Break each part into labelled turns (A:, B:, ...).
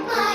A: మా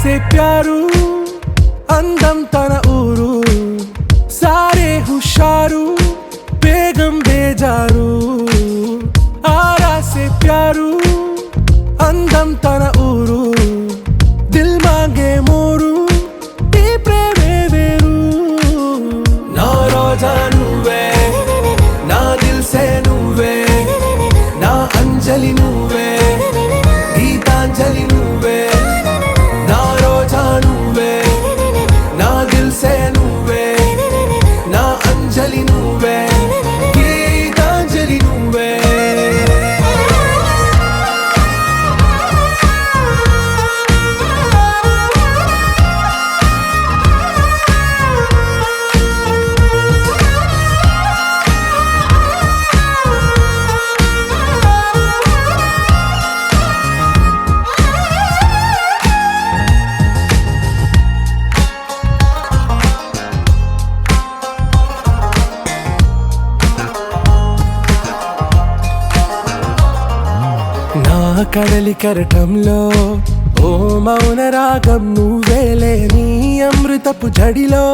A: से प्यारू అందం తన ఊరు సారే హుషారు బేగం బేజారు ఆరా से प्यारू అందం తన ఊరు దిల్ మాంగే మోరు ఈ ప్రేమే వేరు నా రోజా నువ్వే నా దిల్ సే నువ్వే నా అంజలి నువ్వే గీతాంజలి నువ్వే నా రోజా నువ్వే నా దిల్ సే నువ్వే నా అంజలి నువ్వే గీతాంజలి నువ్వే కడలి కరటంలో ఓ మౌన రాగం నువ్వేలే నీ అమృతపు జడిలో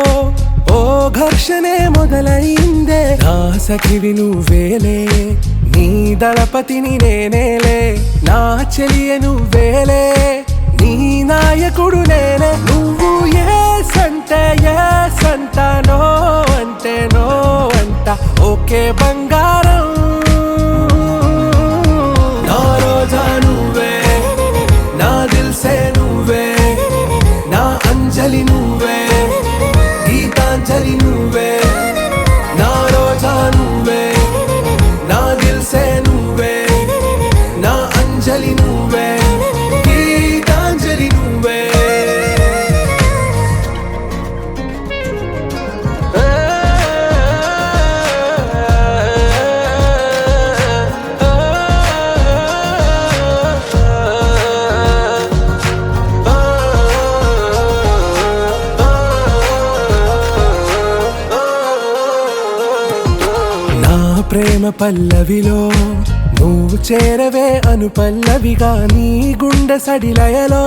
A: ఓ ఘర్షణే మొదలైందే నా సఖివి నువ్వేలే నీ దళపతిని నేనేలే నా చెలియ నువ్వేలే నీ నాయకుడు నేనే నువ్వు ఏ సంట నో అంటే నో అంట ఓకే బంగారం నువ్వే నా దిల్ సే నువ్వే నా అంజలి నువ్వే గీతాంజలి నువ్వే నా రోజా నువ్వే నా దిల్ సే నువ్వే నా అంజలి నువ్వే గీతాంజలి నువ్వే ప్రేమ పల్లవిలో నువ్వు చేరవే అను పల్లవిగా నీ గుండె సడిలయలో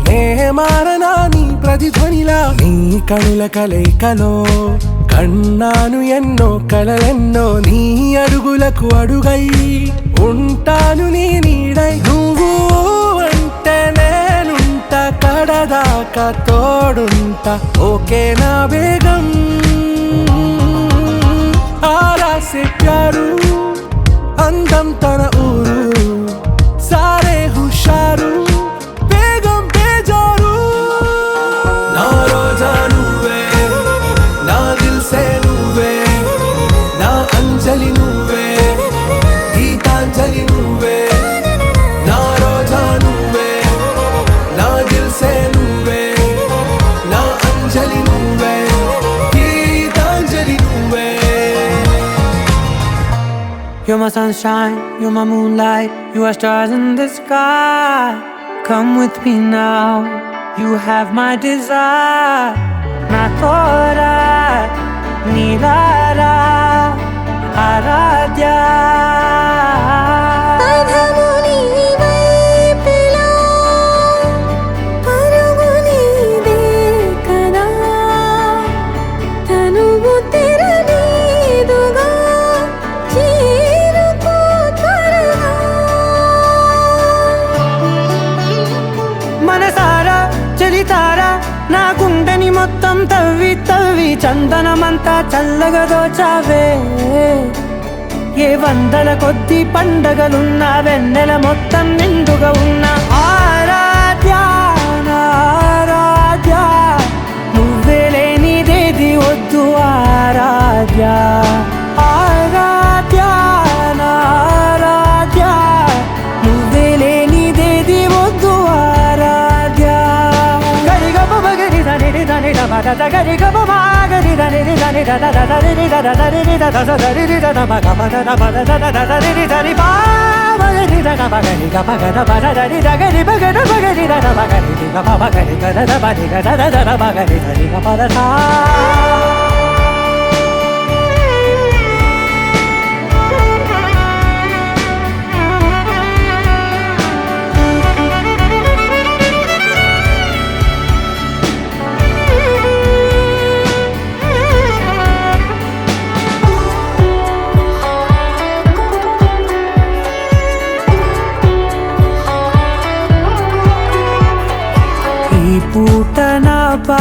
A: నే మారనా నీ ప్రతిధ్వనిలా నీ కనుల కలయికలో కన్నాను ఎన్నో కలలెన్నో నీ అడుగులకు అడుగై ఉంటాను నీ నీడై నువ్వు అంటే నేనుంట కడదాకా తోడుంట ఓకే నా బేగం आरा से प्यारू అందం తన ఊరు సారే హుషారు బేగం బేజారు నా రోజా నువ్వే నా దిల్ సే నువ్వే నా అంజలి నువ్వే గీతాంజలి నువ్వే నా రోజా నువ్వే నా దిల్ సే నువ్వే నా అంజలి నువ్వే గీతాంజలి నువ్వే
B: You're my sunshine, you're my moonlight, you are stars in the sky. Come with me now, you have my desire. Na tora, nilara, aradhya. చలితారా నా గుండెని మొత్తం తవ్వి తవ్వి చందనమంతా చల్లగా దోచావే ఏ వందల కొద్ది పండగలున్న వెన్నెల మొత్తం నిండుగా ఉన్న ఆరాధ్య ఆరాధ్య నువ్వే లేనిదేది వద్దు ఆరాధ్య ఆరాధ్య ఆరాధ్య నువ్వే లేనిదేది వద్దు ఆరాధ్య గరి గమ గరి దని దని దని దని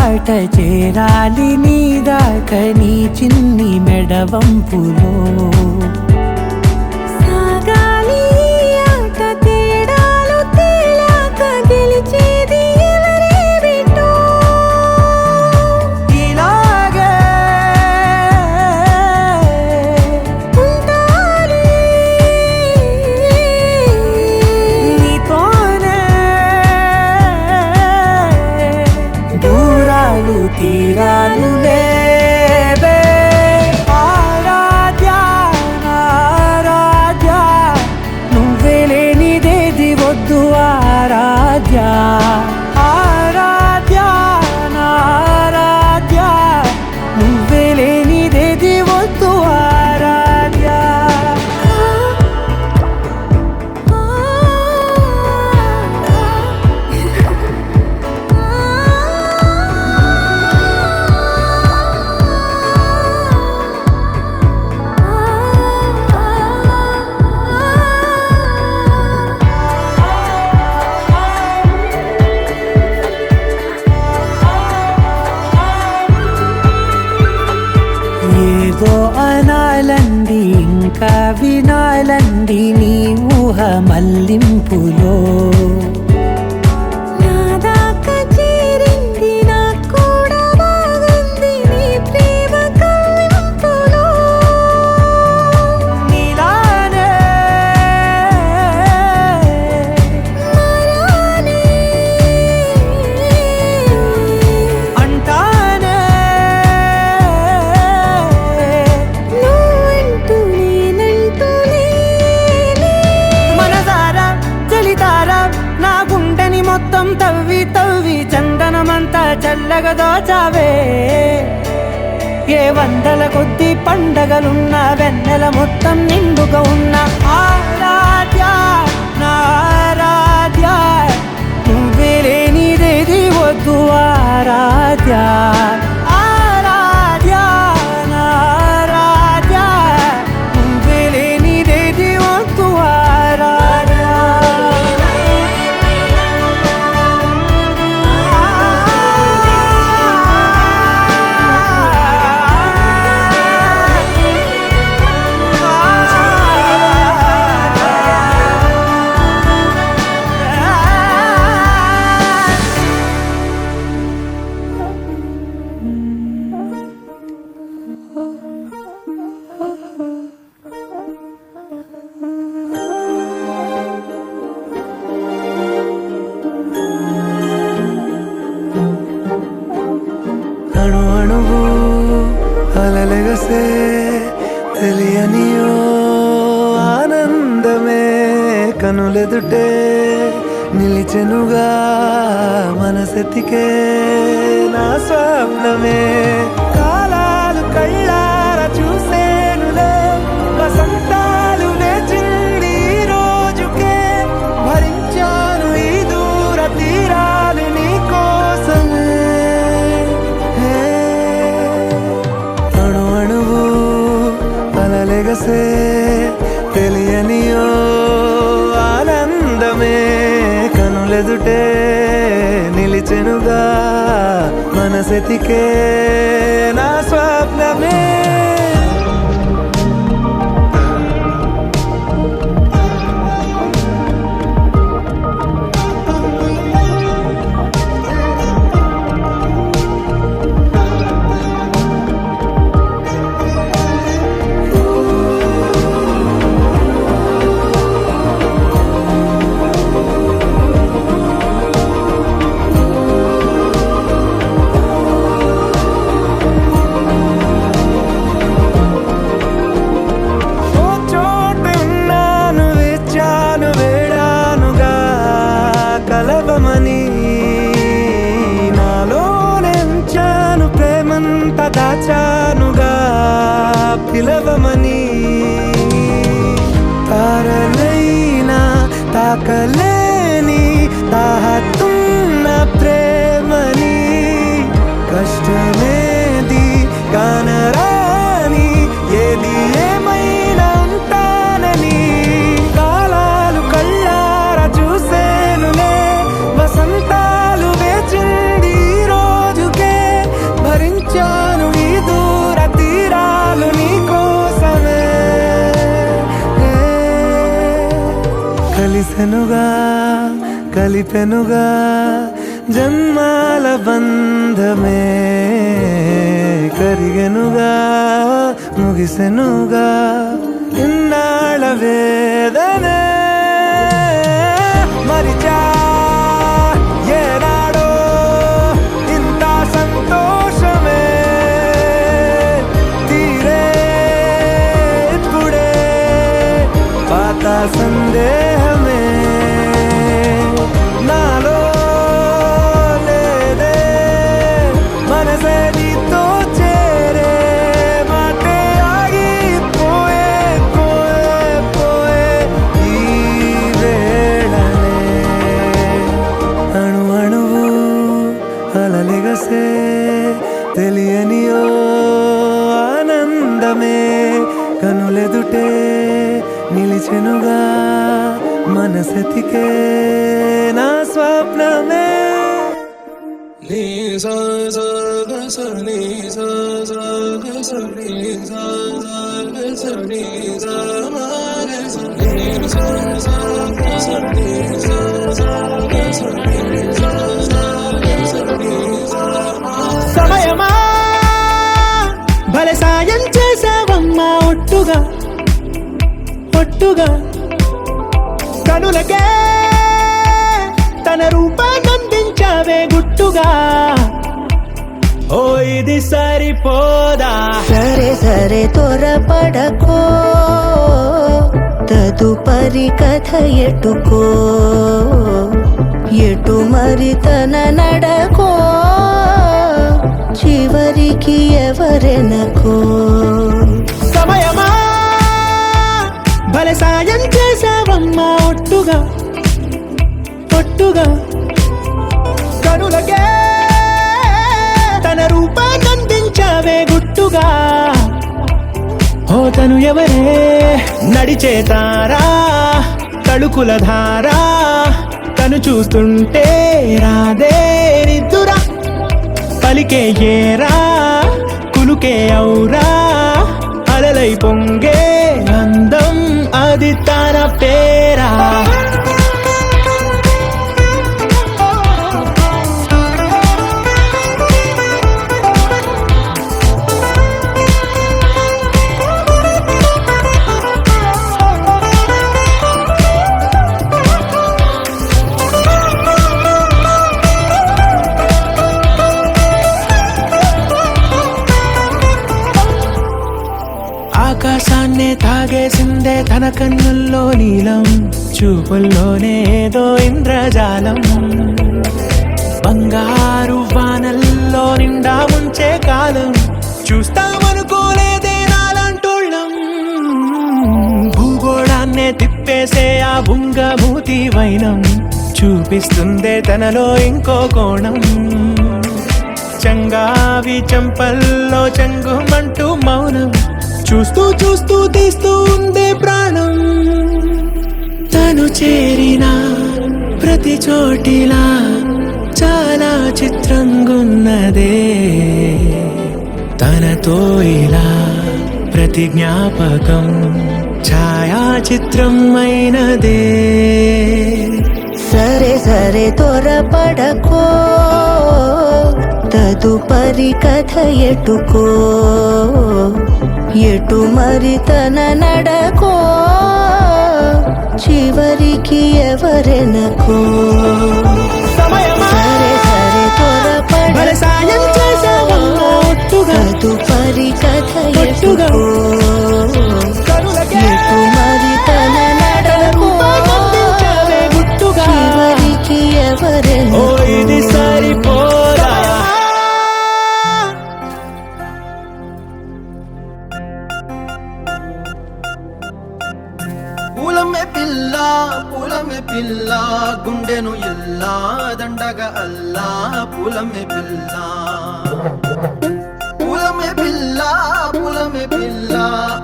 B: బాట చేరాలి నీ దాకా నీ చిన్ని మెడవంపులో
C: సాగాలి ఆట తేడాలు తేలాక గెలిచేది ఎవరేమిటో
B: ఇలాగే
C: ఉంటాలి
B: నీతోనే దూరాలు తీరాలు లేవే ఆరాధ్య ఆరాధ్య నువ్వే లేనిదేది వద్దు ఆరాధ్య ఆరాధ్య ఆరాధ్య నువ్వే లేనిదేది వద్దు ఆరాధ్య ఏదో అనాలంది ఇంకా వినాలంది నీ ఊహ మల్లింపులో
C: నా దాకా చేరింది నాకు కూడా బాగుంది నీ ప్రేమ కవ్వింపులో
B: నీలానే
C: మారాలి
B: అంటానే
C: నువ్వంటూ నేనంటూ లేనే
B: మనసారా చలితారా నా గుండెని మొత్తం తవ్వి తవ్వి చందనమంతా చల్లగా దోచావే ఏ వందల కొద్ది పండగలున్న వెన్నెల మొత్తం నిండుగా ఉన్న ఆరాధ్య నా ఆరాధ్య నువ్వే లేనిదేది వద్దు ఆరాధ్య ఆరాధ్య నా ఆరాధ్య నువ్వే లేనిదేది వద్దు ఆరాధ్య
A: అణు అణువు అలలెగసే తెలియనియో ఆనందమే కనులెదుటే నిలిచెనుగా మనసెతికే నా స్వప్నమే కాలాలు కళ్ళార చూసేనులే వసంతాలు వేచింది ఈ రోజుకే భరించాను ఈ దూర తీరాలు నీ కోసమే అణు అణువు అలలెగసే తెలియనియో ఆనందమే కనులెదుటే నిలిచెనుగా మనసెతికే నా స్వప్నమే ఓ చోట ఉన్నాను వేచాను వేడానుగా కలవమని నాలోనెంచాను ప్రేమంత దాచానుగా పిలవమని తారలైనా తాకలేని తాహతున్న ప్రేమని కష్టమేది కానరాని ఏది ఏమైనా ఉంటానని కాలాలు కళ్ళార చూసేనులే వసంతాలు వేచింది ఈ రోజుకే కలిసెనుగా కలిపెనుగా జన్మాల బంధమే కరిగెనుగా ముగిసెనుగా ఇన్నాళ్ళ వేదనే మరిచా ఏనాడో ఇంత సంతోషమే తీరే ఇప్పుడే పాత సందేహమే నాలో లేదే మనసే నీతో చేరే మాటే ఆగిపోయే పోయే పోయే ఈ వేళనే అణు అణువు అలలిగసే తెలియనియో ఆనందమే కనులెదుటే నిలిచెనుగా మనసెతికే నా స్వప్నమే
D: సమయమా భలే సాయం చేసావమ్మా ఒట్టుగా ఒట్టుగా కనులకే తన రూపాన్నందించావే గుట్టుగా ఓ ఇది సరిపోదా
C: సరే సరే త్వరపడకో తదుపరి కథ ఎటుకో ఎటు మరి తన నడకో చివరికి ఎవరెనకో
D: సమయమా భలే సాయం చేసావమ్మా ఒట్టుగా ఒట్టుగా కనులకే తన రూపాన్నందించావే గుట్టుగా ఓ తను ఎవరే నడిచే తారా తళుకుల ధారా తను చూస్తుంటే రాదే నిద్దురా పలికే ఏరా కులుకే ఔరా అలలై పొంగే అందం అది తన పేరా ఆకాశాన్నే తాగేసిందే తన కన్నుల్లో నీలం చూపుల్లోనే ఏదో ఇంద్రజాలం బంగారు వానల్లో నిండా ముంచే కాలం చూస్తామనుకోలేదే నాలంటోళ్ళం భూగోళాన్నే తిప్పేసే ఆ బుంగమూతి వైనం చూపిస్తుందే తనలో ఇంకో కోణం చంగావి చంపల్లో చంగుమంటూ మౌనం చూస్తూ చూస్తూ తీస్తూ ఉందే ప్రాణం తను చేరిన ప్రతి చోటిలా చాలా చిత్రంగున్నదే తనతో ఇలా ప్రతి జ్ఞాపకం ఛాయాచిత్రం అయినదే
C: సరే సరే త్వరపడకో తదుపరి కథ ఎటుకో ఎటు మరి తన నడకో చివరికి ఎవరెనకో
D: సమయమా
C: సరే సరే
D: భలే సాయం చేసావమ్మా ఒట్టుగా
C: తదుపరి కథ
D: ఒట్టుగా
C: ఎటుకో
D: కనులకే
C: ఎటు మరి తన నడకో
D: రూపాన్నందించావే గుట్టుగా
C: చివరికి
D: ఓ
C: ఎవరెనకో
D: ఇది సరిపోదా
E: పూలమే పిల్ల గుండెను ఎల్లా దండగా అల్లా పూలమే పిల్ల పూలమే పిల్ల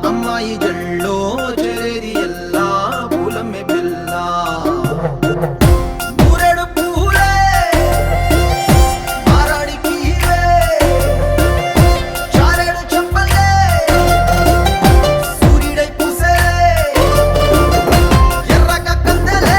E: అమ్మాయి జల్లో చేరేది ఎల్లా పూలమే పిల్ల పూరెడు పూలే మారాడి కీరే చారెడు చెప్పలే సూర్యుడై పూసే ఎర్రగా కందలే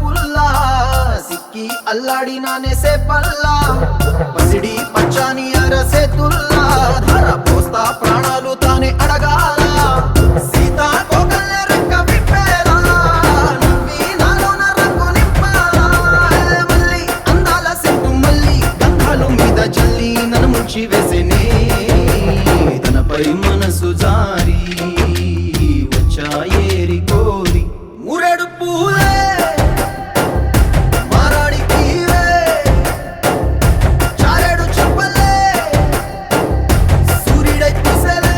E: పుల్లా సిక్కి అల్లాడినానే సే పల్లా పసిడి పచ్చాని అరసే తుల్లా ధర పోస్తా ప్రాణాలు తానే అడగాల సీతా కోగల్ల రెక్క విప్పేలా నవ్వి నాలోన రంగు నింపాలా మళ్ళీ అందాల సెట్టు మళ్ళీ గంధాలు మీద చల్లి నన్ను ముంచి వేసేనే తనపై మనసు జారి వచ్చా ఏరి కోరి మురెడు పూలే మారాడికి చారెడు చెప్పలే సూర్యుడై పూసలే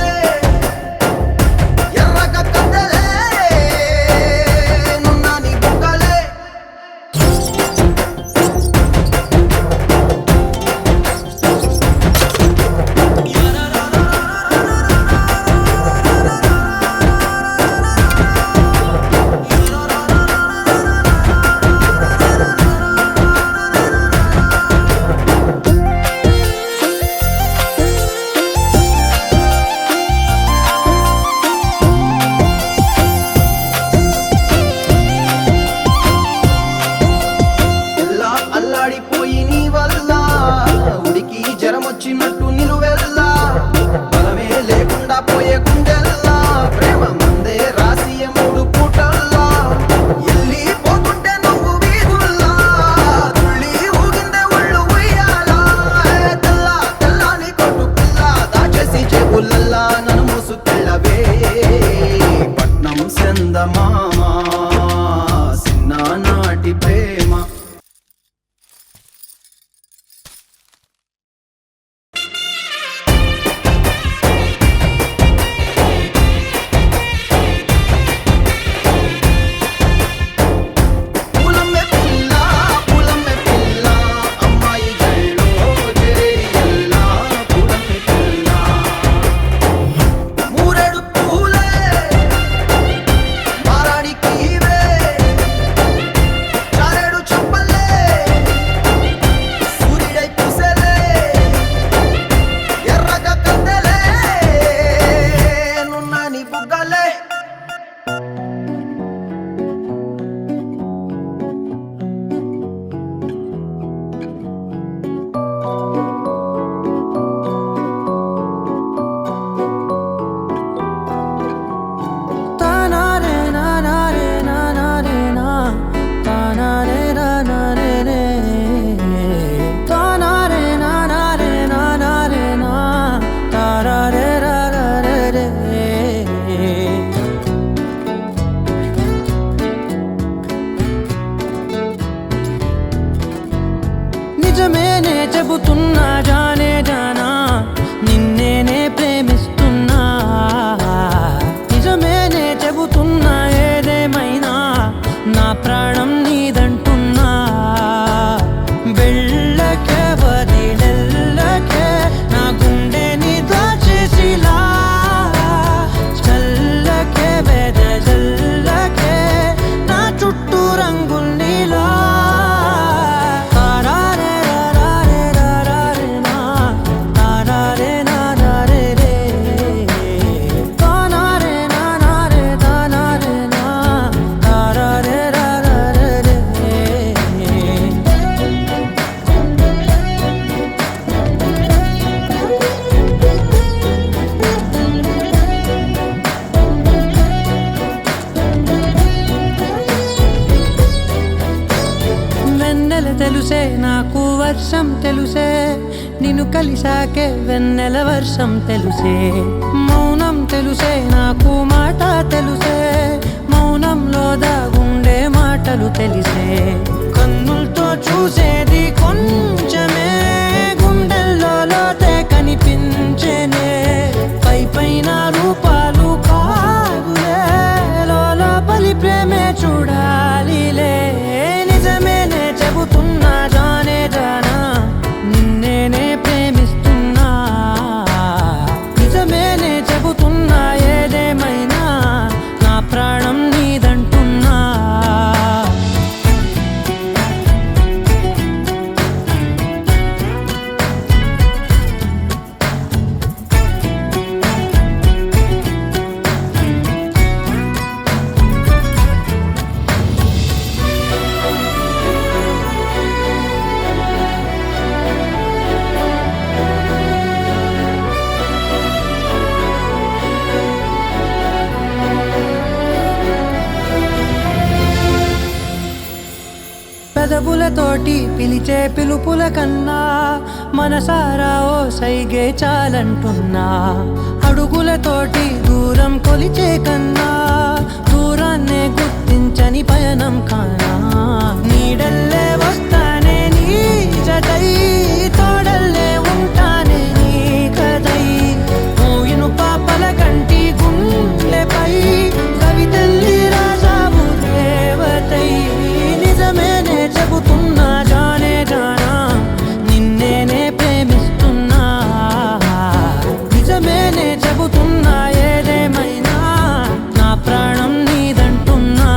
E: ఎర్రగా కద్దలే నున్నాని బుక్కలే ఎల్లా అల్లాడిపోయి నీ వల్ల ఉడికి జ్వరమొచ్చినట్టు నిలువెల్లా బలమే లేకుండా పోయే గుండెల్లా ప్రేమ మందే రాసియ మూడు పూటల్లా ఎల్లి పోతుంటే నువ్వు వీధుల్లా తుళ్ళి ఊగిందే ఒళ్ళు ఉయ్యాలా తెల్ల తెల్లాని కొట్టు పిల్ల దాచేసి చెవులల్లా నన్ను మూసుకెళ్ళవే పట్నం సెందమామా చిన్ననాటి ప్రేమ పూలమ్మే పిల్ల అమ్మాయి జల్లో చేరియల్లా పూలమ్మే పిల్ల మూరెడు పూలే మారాడికి చారెడు చెప్పలే సూర్యుడై పూసలే ఎర్రగా కద్దలే నున్నాని బుగ్గలే
B: నిజమేనే చెబుతున్నా జానే జానా నిన్నేనే ప్రేమిస్తున్నా నిజమేనే చెబుతున్నా ఏదేమైనా నా ప్రాణం నీదంటున్నా వెళ్ళకే వదిలెల్లకే నా గుండెని దాచేసిలా చల్లకే వెదజల్లకే నా చుట్టూ రంగుల్నిలా వెన్నెల తెలుసే నాకు వర్షం తెలుసే నిన్ను కలిసాకే వెన్నెల వర్షం తెలుసే మౌనం తెలుసే నాకు మాట తెలుసే మౌనంలో దాగుండే మాటలు తెలిసే కన్నులతో చూసేది కొంచెమే గుండెల్లో లోతే కనిపించేనే పై పైన రూపాలు కాదులే లోపలి ప్రేమే చూడాలిలే నిజమేనే చెబుతున్నా జానే జానా నిన్నేనే ప్రేమిస్తున్నా నిజమేనే చెబుతున్నా ఏదేమైనా నా ప్రాణం నీదంటున్నా పెదవులతోటి పిలిచే పిలుపుల కన్నా మనసారా ఓ సైగే చాలంటున్నా అడుగులతోటి దూరం కొలిచే కన్నా దూరాన్నే గుర్తించని పయనం కానా నీడల్లే వస్తానే నీ జతై తోడల్లే ఉంటానే నీ కదై మోయిను పాపల కంటి గుండెపై కవితల్లి రాజావు దేవతై నిజమేనే చెబుతున్నా జానే జానా నిన్నేనే ప్రేమిస్తున్నా నిజమేనే చెబుతున్నా ఏదేమైనా నా ప్రాణం నీదంటున్నా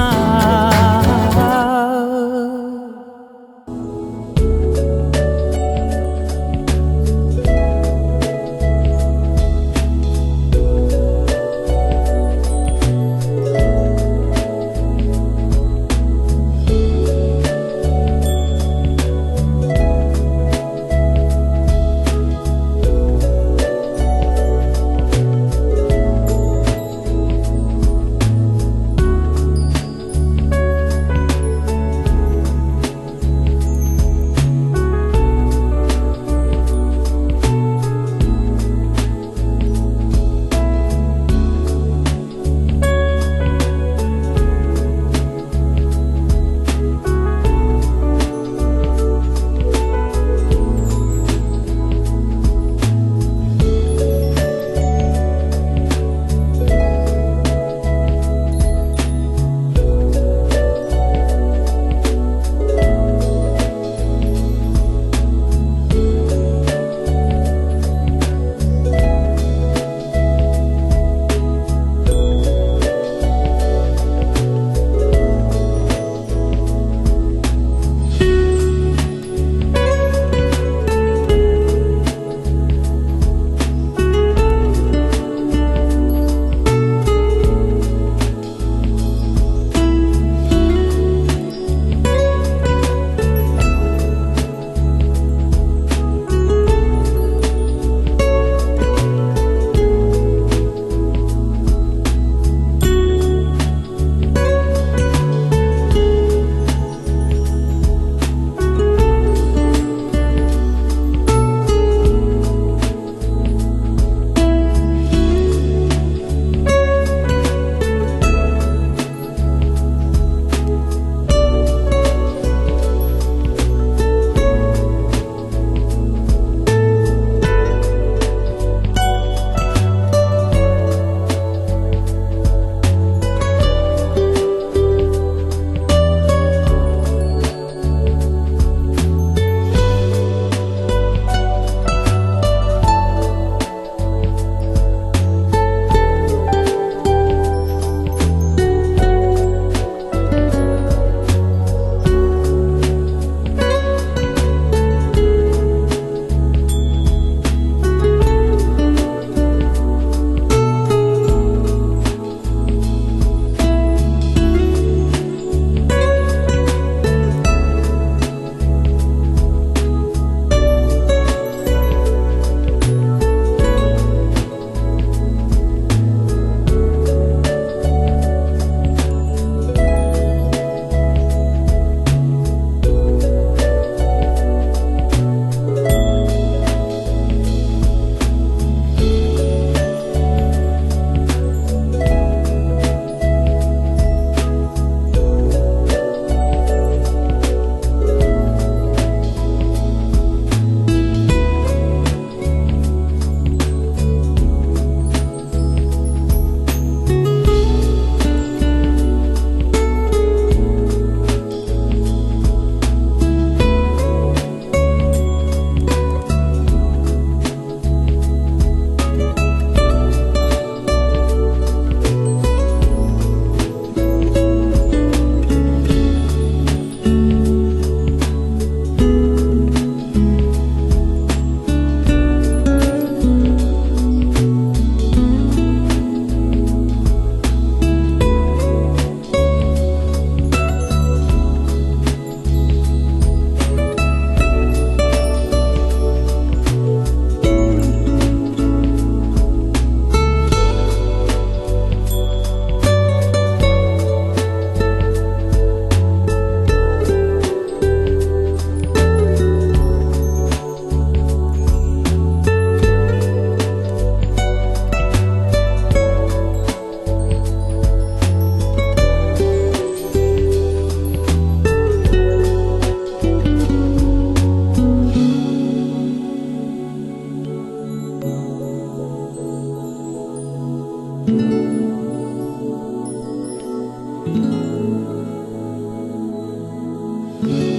C: ఓ